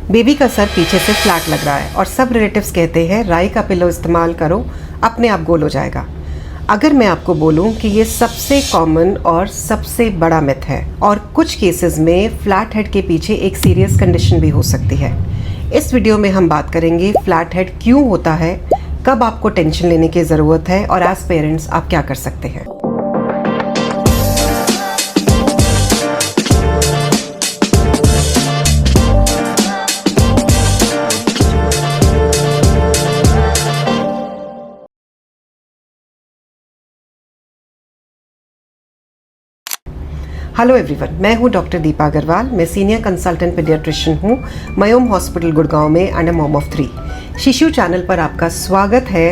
Baby का sir पीछे से फ्लैट लग रहा है और सब रिलेटिव्स कहते हैं राई का पिलो इस्तेमाल करो, अपने आप गोल हो जाएगा। अगर मैं आपको बोलूं कि ये सबसे कॉमन और सबसे बड़ा मिथ है और कुछ केसेस में फ्लैट हेड के पीछे एक सीरियस कंडीशन भी हो सकती है। इस वीडियो में हम बात करेंगे फ्लैट हेड क्यों होता है, कब आपको टेंशन लेने की ज़रूरत है और एज पेरेंट्स आप क्या कर सकते हैं। हेलो एवरीवन, मैं हूं डॉक्टर दीपा अग्रवाल। मैं सीनियर कंसल्टेंट पीडियाट्रिशियन हूं मयोम हॉस्पिटल गुड़गांव में एंड अ मॉम ऑफ 3। शिशु चैनल पर आपका स्वागत है।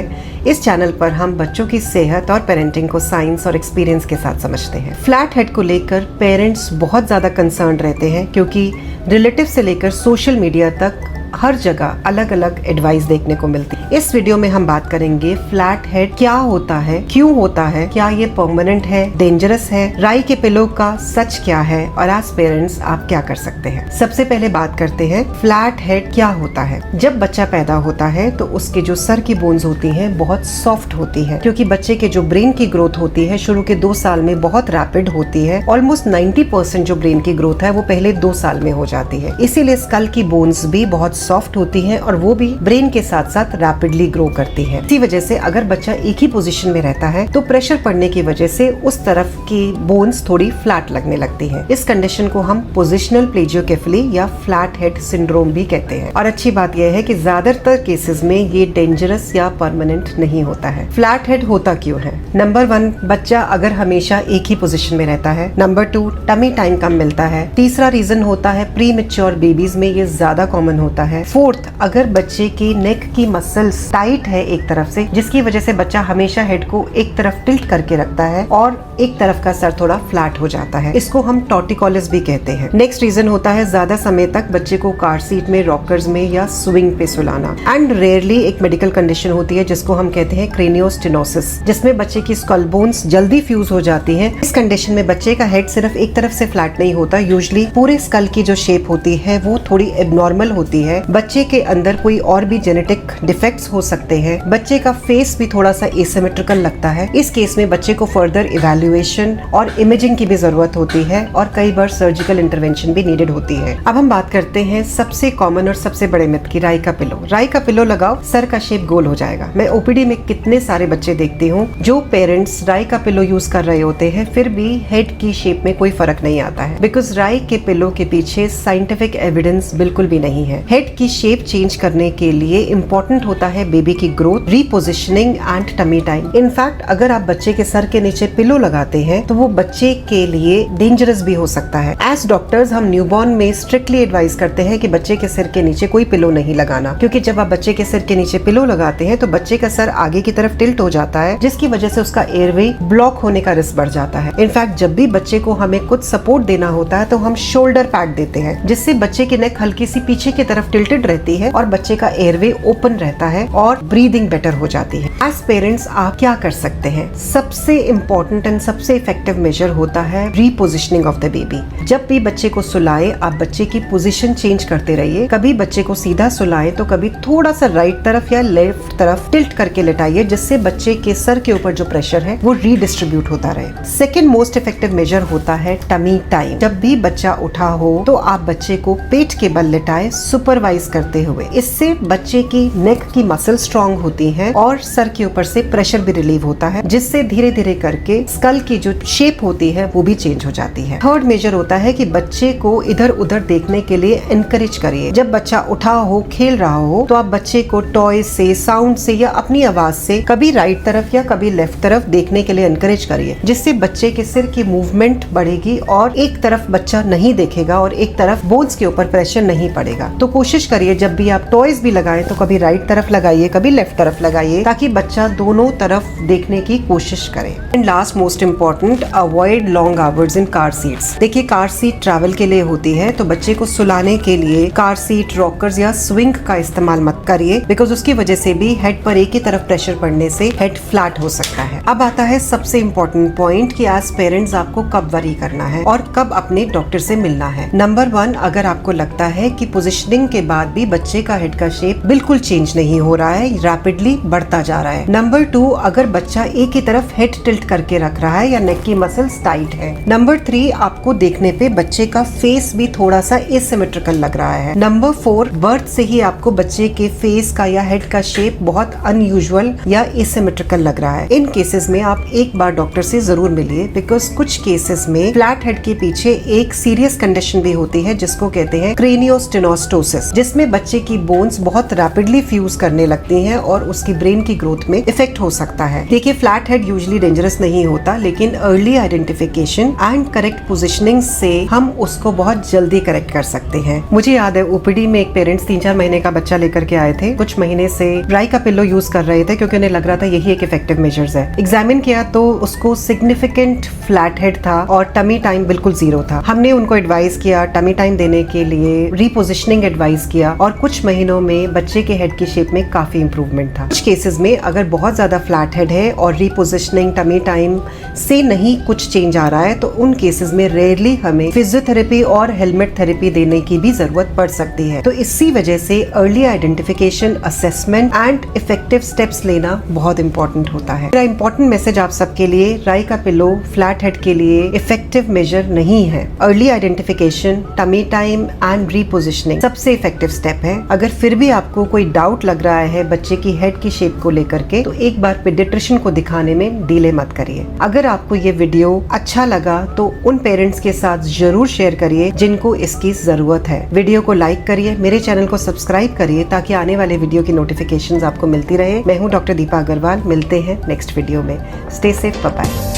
इस चैनल पर हम बच्चों की सेहत और पेरेंटिंग को साइंस और एक्सपीरियंस के साथ समझते हैं। फ्लैट हेड को लेकर पेरेंट्स बहुत ज़्यादा कंसर्न रहते हैं क्योंकि रिलेटिव से लेकर सोशल मीडिया तक हर जगह अलग अलग एडवाइस देखने को मिलती है। इस वीडियो में हम बात करेंगे फ्लैट हेड क्या होता है, क्यों होता है, क्या ये परमानेंट है, डेंजरस है, राई के पिलो का सच क्या है और एज पेरेंट्स आप क्या कर सकते हैं। सबसे पहले बात करते हैं फ्लैट हेड क्या होता है। जब बच्चा पैदा होता है तो उसके जो सर की बोन्स होती हैं बहुत सॉफ्ट होती है क्योंकि बच्चे के जो ब्रेन की ग्रोथ होती है शुरू के 2 साल में बहुत रैपिड होती है। ऑलमोस्ट 90% जो ब्रेन की ग्रोथ है वो पहले 2 साल में हो जाती है। इसीलिए स्कल की बोन्स भी बहुत सॉफ्ट होती है और वो भी ब्रेन के साथ साथ रैपिडली ग्रो करती है। इसी वजह से अगर बच्चा एक ही पोजीशन में रहता है तो प्रेशर पड़ने की वजह से उस तरफ की बोन्स थोड़ी फ्लैट लगने लगती है। इस कंडीशन को हम पोजिशनल प्लेजियोकेफली या फ्लैट हेड सिंड्रोम भी कहते हैं। और अच्छी बात यह है कि ज्यादातर केसेस में ये डेंजरस या परमानेंट नहीं होता है। फ्लैट हेड होता क्यों है? नंबर 1, बच्चा अगर हमेशा एक ही पोजीशन में रहता है। नंबर 2, टमी टाइम कम मिलता है। तीसरा रीजन होता है प्री मैच्योर बेबीज में ये ज्यादा कॉमन होता है। 4th, अगर बच्चे की नेक की मसल्स टाइट है एक तरफ से, जिसकी वजह से बच्चा हमेशा हेड को एक तरफ टिल्ट करके रखता है और एक तरफ का सर थोड़ा फ्लैट हो जाता है। इसको हम टॉर्टिकोलिस भी कहते हैं। नेक्स्ट रीजन होता है ज्यादा समय तक बच्चे को कार सीट में, रॉकर्स में या स्विंग पे सुलाना। एंड रेयरली एक मेडिकल कंडीशन होती है जिसको हम कहते हैं क्रेनियोस्टेनोसिस, जिसमें बच्चे की स्कल बोन्स जल्दी फ्यूज हो जाती है। इस कंडीशन में बच्चे का हेड सिर्फ एक तरफ से फ्लैट नहीं होता, यूजुअली पूरे स्कल की जो शेप होती है वो थोड़ी एबनॉर्मल होती है। बच्चे के अंदर कोई और भी जेनेटिक डिफेक्ट्स हो सकते हैं। बच्चे का फेस भी थोड़ा सा एसिमेट्रिकल लगता है। इस केस में बच्चे को फर्दर इवैल्यूएशन और इमेजिंग की भी जरूरत होती है और कई बार सर्जिकल इंटरवेंशन भी नीडेड होती है। अब हम बात करते हैं सबसे कॉमन और सबसे बड़े मिथ की, राई का पिलो। राई का पिलो लगाओ, सर का शेप गोल हो जाएगा। मैं ओपीडी में कितने सारे बच्चे देखती हूँ जो पेरेंट्स राई का पिलो यूज कर रहे होते हैं फिर भी हेड की शेप में कोई फर्क नहीं आता है, बिकॉज राई के पिलो के पीछे साइंटिफिक एविडेंस बिल्कुल भी नहीं है। हेड की शेप चेंज करने के लिए इम्पोर्टेंट होता है बेबी की growth, repositioning and tummy time. In fact अगर आप बच्चे के सर के नीचे पिलो लगाते हैं तो वो बच्चे के लिए डेंजरस भी हो सकता है। एज डॉक्टर्स हम न्यूबॉर्न में स्ट्रिक्टली एडवाइस करते हैं कि बच्चे के सिर के नीचे कोई पिलो नहीं लगाना, क्योंकि जब आप बच्चे के सिर के नीचे पिलो लगाते हैं तो बच्चे का सर आगे की तरफ टिल्ट हो जाता है, जिसकी वजह से उसका एयरवे ब्लॉक होने का रिस्क बढ़ जाता है। इनफैक्ट जब भी बच्चे को हमें कुछ सपोर्ट देना होता है तो हम शोल्डर पैड देते हैं, जिससे बच्चे की नेक हल्की सी पीछे की तरफ टिल्टेड रहती है और बच्चे का एयरवे ओपन रहता है और ब्रीदिंग बेटर हो जाती है। एज पेरेंट्स आप क्या कर सकते हैं? सबसे इम्पोर्टेंट एंड सबसे इफेक्टिव मेजर होता है रीपोजिशनिंग ऑफ द बेबी। जब भी बच्चे को सुलाए आप बच्चे की पोजीशन चेंज करते रहिए। कभी बच्चे को सीधा सुलाए तो कभी थोड़ा सा राइट तरफ या लेफ्ट तरफ टिल्ट करके लेटाइए, जिससे बच्चे के सर के ऊपर जो प्रेशर है वो रीडिस्ट्रीब्यूट होता रहे। सेकेंड मोस्ट इफेक्टिव मेजर होता है टमी टाइम। जब भी बच्चा उठा हो तो आप बच्चे को पेट के बल लेटाए सुपरवाइज करते हुए। इससे बच्चे की नेक की मसल स्ट्रॉन्ग होती है और सर के ऊपर से प्रेशर भी रिलीव होता है, जिससे धीरे धीरे करके स्कल की जो शेप होती है वो भी चेंज हो जाती है। थर्ड मेजर होता है कि बच्चे को इधर उधर देखने के लिए एनकरेज करिए। जब बच्चा उठा हो, खेल रहा हो, तो आप बच्चे को टॉय से, साउंड से या अपनी आवाज से कभी राइट तरफ या कभी लेफ्ट तरफ देखने के लिए एनकरेज करिए, जिससे बच्चे के सिर की मूवमेंट बढ़ेगी और एक तरफ बच्चा नहीं देखेगा और एक तरफ बोन्स के ऊपर प्रेशर नहीं पड़ेगा। तो कोशिश करिए जब भी आप टॉयज भी लगाएं तो कभी राइट तरफ लगाइए, कभी लेफ्ट तरफ लगाइए, ताकि बच्चा दोनों तरफ देखने की कोशिश करे। And last most important, avoid long hours in car seats. देखिए कार सीट ट्रैवल के लिए होती है, तो बच्चे को सुलाने के लिए कार सीट, रॉकर्स या स्विंग का इस्तेमाल मत करिए, बिकॉज उसकी वजह से भी हेड पर एक ही तरफ प्रेशर पड़ने से हेड फ्लैट हो सकता है। अब आता है सबसे इम्पोर्टेंट पॉइंट कि एज पेरेंट्स आपको कब वरी करना है और कब अपने डॉक्टर से मिलना है। नंबर 1, अगर आपको लगता है कि पोजिशनिंग के बाद भी बच्चे का हेड का शेप बिल्कुल चेंज नहीं हो रहा है, रैपिडली बढ़ता जा रहा है। नंबर 2, अगर बच्चा एक ही तरफ हेड टिल्ट करके रख रहा है या नेक की मसल्स टाइट है। नंबर 3, आपको देखने पे बच्चे का फेस भी थोड़ा सा एसिमेट्रिकल लग रहा है। नंबर 4, बर्थ से ही आपको बच्चे के फेस का या हेड का शेप बहुत अनयूजुअल या एसिमेट्रिकल लग रहा है। इन केसेस में आप एक बार डॉक्टर से जरूर मिलिए, बिकॉज कुछ केसेस में फ्लैट हेड के पीछे एक सीरियस कंडीशन भी होती है जिसको कहते हैं क्रेनियोस्टेनोस्टोसिस, जिसमें बच्चे की बोन्स बहुत रैपिडली फ्यूज करने लगती हैं और उसकी ब्रेन की ग्रोथ में इफेक्ट हो सकता है। देखिए, फ्लैट हेड यूजुअली डेंजरस नहीं होता, लेकिन early identification and correct positioning से हम उसको बहुत जल्दी करेक्ट कर सकते हैं। मुझे याद है ओपीडी में एक पेरेंट्स 3-4 महीने का बच्चा लेकर के आए थे। कुछ महीने से राई का पिल्लो यूज कर रहे थे क्योंकि उन्हें लग रहा था यही एक इफेक्टिव मेजर्स है। एग्जामिन किया तो उसको सिग्निफिकेंट फ्लैट हेड था और टमी टाइम बिल्कुल 0 था। हमने उनको एडवाइस किया टमी टाइम देने के लिए, रीपोजिशनिंग एडवाइस किया और कुछ महीनों में बच्चे के हेड की शेप में काफी इंप्रूवमेंट था। कुछ केसेस में अगर बहुत ज्यादा फ्लैट हेड है और रीपोजिशनिंग टमी टाइम से नहीं कुछ चेंज आ रहा है तो उन केसेस में रेयरली हमें फिजियोथेरेपी और हेलमेट थेरेपी देने की भी जरूरत पड़ सकती है। तो इसी वजह से early identification, assessment and effective steps लेना बहुत इंपॉर्टेंट होता है। मेरा इंपॉर्टेंट मैसेज आप सबके लिए, राई का पिलो फ्लैट हेड के लिए इफेक्टिव मेजर नहीं है। Early identification, tummy time and repositioning सबसे इफेक्टिव स्टेप है। अगर फिर भी आपको कोई डाउट लग रहा है बच्चे की हेड की शेप को लेकर के, तो एक बार पीडियाट्रिशियन को दिखाने में डिले मत करिए। अगर आपको ये वीडियो अच्छा लगा तो उन पेरेंट्स के साथ जरूर शेयर करिए जिनको इसकी जरूरत है। वीडियो को लाइक करिए, मेरे चैनल को सब्सक्राइब करिए ताकि आने वाले वीडियो की नोटिफिकेशंस आपको मिलती रहे। मैं हूँ डॉक्टर दीपा अग्रवाल, मिलते हैं नेक्स्ट वीडियो में। Stay safe, bye bye.